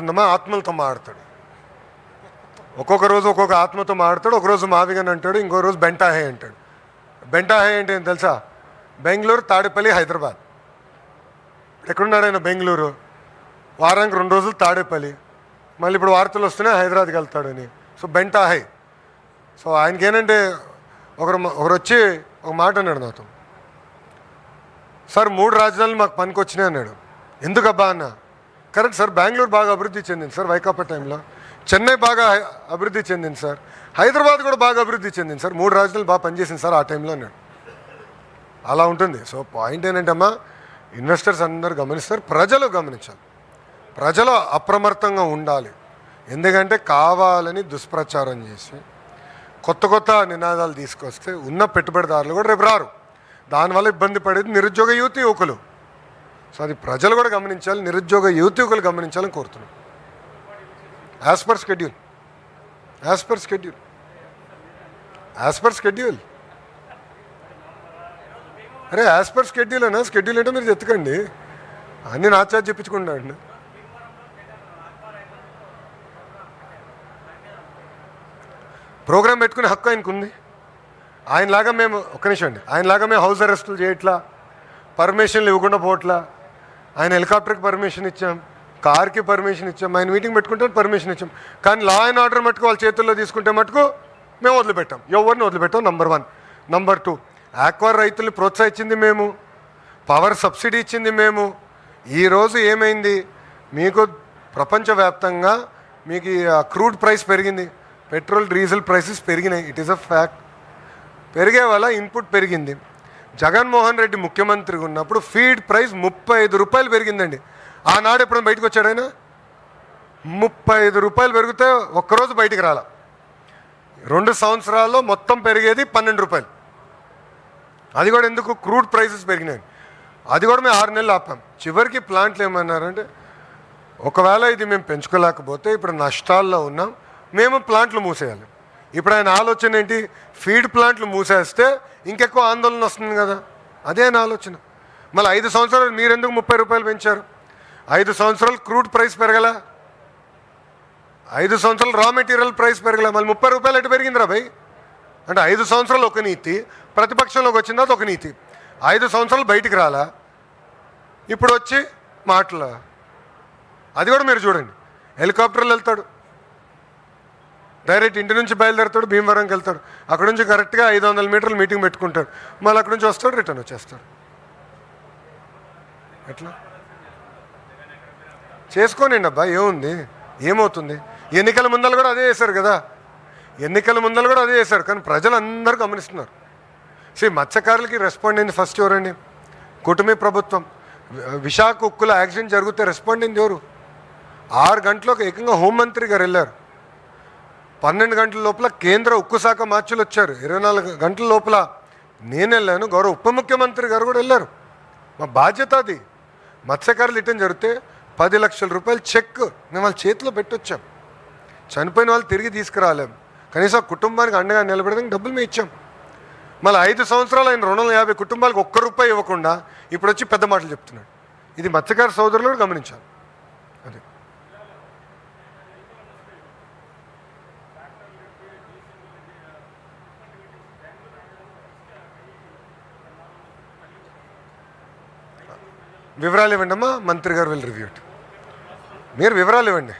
ఉందమ్మా ఆత్మలతో మాడతాడు. ఒక్కొక్క రోజు ఒక్కొక్క ఆత్మతో మాడతాడు. ఒకరోజు మావిగన్ అంటాడు, ఇంకో రోజు బెంటాహే అంటాడు. బెంటాహే అంటే ఏం తెలుసా? బెంగళూరు, తాడేపల్లి, హైదరాబాద్. ఎక్కడున్నాడు ఆయన? బెంగళూరు. వారానికి 2 రోజులు తాడేపల్లి, మళ్ళీ ఇప్పుడు వార్తలు వస్తున్నాయి హైదరాబాద్కి వెళ్తాడని. సో బెంటాహే. సో ఆయనకి ఏంటంటే ఒకరు వచ్చి ఒక మాట అన్నాడు నాతో, సార్ 3 రాజధానులు మాకు పనికొచ్చినాయి అన్నాడు. ఎందుకబ్బా అన్న? కరెక్ట్ సార్, బెంగళూరు బాగా అభివృద్ధి చెందింది సార్ వైకాపా టైంలో, చెన్నై బాగా అభివృద్ధి చెందింది సార్, హైదరాబాద్ కూడా బాగా అభివృద్ధి చెందింది సార్, 3 రాజధానులు బాగా పనిచేసింది సార్ ఆ టైంలో అన్నాడు. అలా ఉంటుంది. సో పాయింట్ ఏంటంటే అమ్మా, ఇన్వెస్టర్స్ అందరూ గమనిస్తారు, ప్రజలు గమనించాలి, ప్రజలు అప్రమత్తంగా ఉండాలి. ఎందుకంటే కావాలని దుష్ప్రచారం చేసి కొత్త కొత్త నినాదాలు తీసుకొస్తే ఉన్న పెట్టుబడిదారులు కూడా రేపు రారు. దానివల్ల ఇబ్బంది పడేది నిరుద్యోగ యువకులు. సో అది ప్రజలు కూడా గమనించాలి, నిరుద్యోగ యువకులు గమనించాలని కోరుతున్నాం. యాజ్ పర్ షెడ్యూల్ అరే యాజ్ పర్ షెడ్యూల్ అన్నా. షెడ్యూల్ ఏంటో మీరు ఎత్తుకండి, అన్నీ నా చేత చెప్పించుకుంటా అండి. ప్రోగ్రాం పెట్టుకునే హక్కు ఆయనకు ఉంది. ఆయనలాగా మేము ఆయనలాగా మేము హౌస్ అరెస్టులు చేయట్లా, పర్మిషన్లు ఇవ్వకుండా పోవట్లా. ఆయన హెలికాప్టర్కి పర్మిషన్ ఇచ్చాం, కార్కి పర్మిషన్ ఇచ్చాం, ఆయన మీటింగ్ పెట్టుకుంటే పర్మిషన్ ఇచ్చాం. కానీ లా అండ్ ఆర్డర్ మటుకు వాళ్ళ చేతుల్లో తీసుకుంటే మటుకు మేము వదిలిపెట్టాం, ఎవరిని వదిలిపెట్టాం. నంబర్ 1. నంబర్ 2, ఆక్వా రైతుల్ని ప్రోత్సహించింది మేము, పవర్ సబ్సిడీ ఇచ్చింది మేము. ఈరోజు ఏమైంది? మీకు ప్రపంచవ్యాప్తంగా మీకు క్రూడ్ ప్రైస్ పెరిగింది, పెట్రోల్ డీజిల్ ప్రైసెస్ పెరిగినాయి. It is a fact. పెరిగే వల్ల ఇన్పుట్ పెరిగింది. జగన్మోహన్ రెడ్డి ముఖ్యమంత్రిగా ఉన్నప్పుడు ఫీడ్ ప్రైస్ 35 రూపాయలు పెరిగిందండి. ఆనాడు ఎప్పుడైనా బయటకు వచ్చాడు ఆయన? 35 రూపాయలు పెరిగితే ఒక్కరోజు బయటికి రాల. 2 సంవత్సరాల్లో మొత్తం పెరిగేది 12 రూపాయలు. అది కూడా ఎందుకు? క్రూడ్ ప్రైసెస్ పెరిగినాయి. అది కూడా మేము 6 నెలలు ఆపాం. చివరికి ప్లాంట్లు ఏమన్నారంటే, ఒకవేళ ఇది మేము పెంచుకోలేకపోతే ఇప్పుడు నష్టాల్లో ఉన్నాం, మేము ప్లాంట్లు మూసేయాలి. ఇప్పుడు ఆయన ఆలోచన ఏంటి? ఫీడ్ ప్లాంట్లు మూసేస్తే ఇంకెక్కువ ఆందోళన వస్తుంది కదా, అదే ఆయన ఆలోచన. మళ్ళీ 5 సంవత్సరాలు మీరెందుకు 30 రూపాయలు పెంచారు? 5 సంవత్సరాలు క్రూడ్ ప్రైస్ పెరగల, 5 సంవత్సరాలు రా మెటీరియల్ ప్రైస్ పెరగల, మళ్ళీ 30 రూపాయలు ఎటు పెరిగిందిరా భయ్? అంటే 5 సంవత్సరాలు ఒక నీతి, ప్రతిపక్షంలోకి వచ్చిన తర్వాత ఒక నీతి. 5 సంవత్సరాలు బయటికి రాలా, ఇప్పుడు వచ్చి మాటలు. అది కూడా మీరు చూడండి, హెలికాప్టర్లు వెళ్తాడు, డైరెక్ట్ ఇంటి నుంచి బయలుదేరుతాడు, భీమవరంకి వెళ్తాడు, అక్కడ నుంచి కరెక్ట్గా 500 మీటర్లు మీటింగ్ పెట్టుకుంటాడు, మళ్ళీ అక్కడి నుంచి వస్తాడు, రిటర్న్ వచ్చేస్తాడు. ఎట్లా చేసుకోనండి అబ్బా, ఏముంది, ఏమవుతుంది? ఎన్నికల ముందలు కూడా అదే చేశారు కదా, కానీ ప్రజలు అందరూ గమనిస్తున్నారు. మత్స్యకారులకి రెస్పాండ్ అయింది ఫస్ట్ ఎవరండి? కూటమి ప్రభుత్వం. విశాఖ ఉక్కుల యాక్సిడెంట్ జరిగితే రెస్పాండ్ అయింది ఎవరు? 6 గంటలకు ఏకంగా హోంమంత్రి గారు వెళ్ళారు. 12 గంటల లోపల కేంద్ర ఉక్కు శాఖ మార్చులు వచ్చారు. 24 గంటల లోపల నేను వెళ్ళాను, గౌరవ ఉప ముఖ్యమంత్రి గారు కూడా వెళ్ళారు. మా బాధ్యత అది. మత్స్యకారులు రిటర్న్ జరిగితే 10 లక్షల రూపాయలు చెక్ మేము వాళ్ళ చేతిలో పెట్టొచ్చాం. చనిపోయిన వాళ్ళు తిరిగి తీసుకురాలేం, కనీసం కుటుంబానికి అండగా నిలబెడడానికి డబ్బులు మేము ఇచ్చాం. మళ్ళీ 5 సంవత్సరాలు ఆయన 250 కుటుంబాలకు ₹1 ఇవ్వకుండా ఇప్పుడు వచ్చి పెద్ద మాటలు చెప్తున్నాడు. ఇది మత్స్యకార సోదరులు కూడా గమనించాలి. అది వివరాలు ఇవ్వండి అమ్మా, మంత్రి గారు విల్ రివ్యూ ఇట్. మీరు వివరాలు ఇవ్వండి.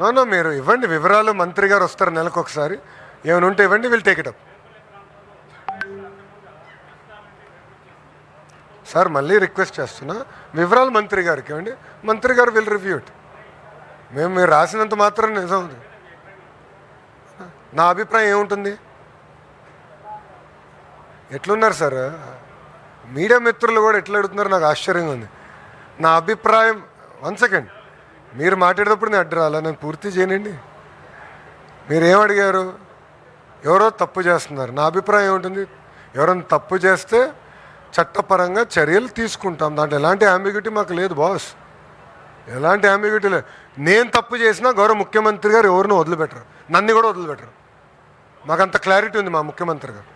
నో మీరు ఇవ్వండి వివరాలు, మంత్రి గారు వస్తారు నెలకు ఒకసారి, ఏమైనా ఉంటే ఇవ్వండి, will take it up. Sir మళ్ళీ రిక్వెస్ట్ చేస్తున్నా, వివరాలు మంత్రి గారికి ఇవ్వండి, మంత్రి గారు విల్ రివ్యూ ఇట్. మీరు రాసినంత మాత్రం నిజం ఉంది. నా అభిప్రాయం ఏముంటుంది? ఎట్లున్నారు సార్ మీడియా మిత్రులు కూడా ఎట్లా అడుగుతున్నారు, నాకు ఆశ్చర్యంగా ఉంది. నా అభిప్రాయం 1 సెకండ్, మీరు మాట్లాడేటప్పుడు నేను అడ్డు నేను పూర్తి చేయనండి. మీరేం అడిగారు? ఎవరో తప్పు చేస్తున్నారు. నా అభిప్రాయం ఏముంటుంది? ఎవరైనా తప్పు చేస్తే చట్టపరంగా చర్యలు తీసుకుంటాం, దాంట్లో ఎలాంటి అంబిగ్యూటీ మాకు లేదు బాస్, ఎలాంటి అంబిగ్యూటీ లేదు. నేను తప్పు చేసినా గౌరవ ముఖ్యమంత్రి గారు ఎవరినూ వదిలిపెట్టరు, నన్ను కూడా వదిలిపెట్టరు. మాకంత క్లారిటీ ఉంది మా ముఖ్యమంత్రి గారు.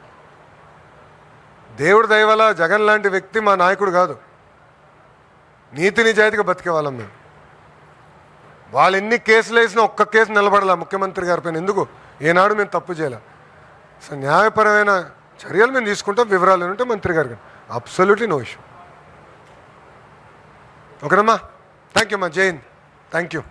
దేవుడి దయ వల్ల జగన్ లాంటి వ్యక్తి మా నాయకుడు కాదు, నీతి నిజాయితీగా బతికే వాళ్ళం మేము. వాళ్ళు ఎన్ని కేసులు వేసినా ఒక్క కేసు నిలబడాల ముఖ్యమంత్రి గారి పైన. ఎందుకు? ఏనాడు మేము తప్పు చేయలే. సో న్యాయపరమైన చర్యలు మేము తీసుకుంటాం. వివరాలు ఏమంటే మంత్రి గారికి అబ్సల్యూట్లీ నో ఇష్యూ. ఓకేనమ్మా? థ్యాంక్ యూ అమ్మా. జై హింద్. Thank you.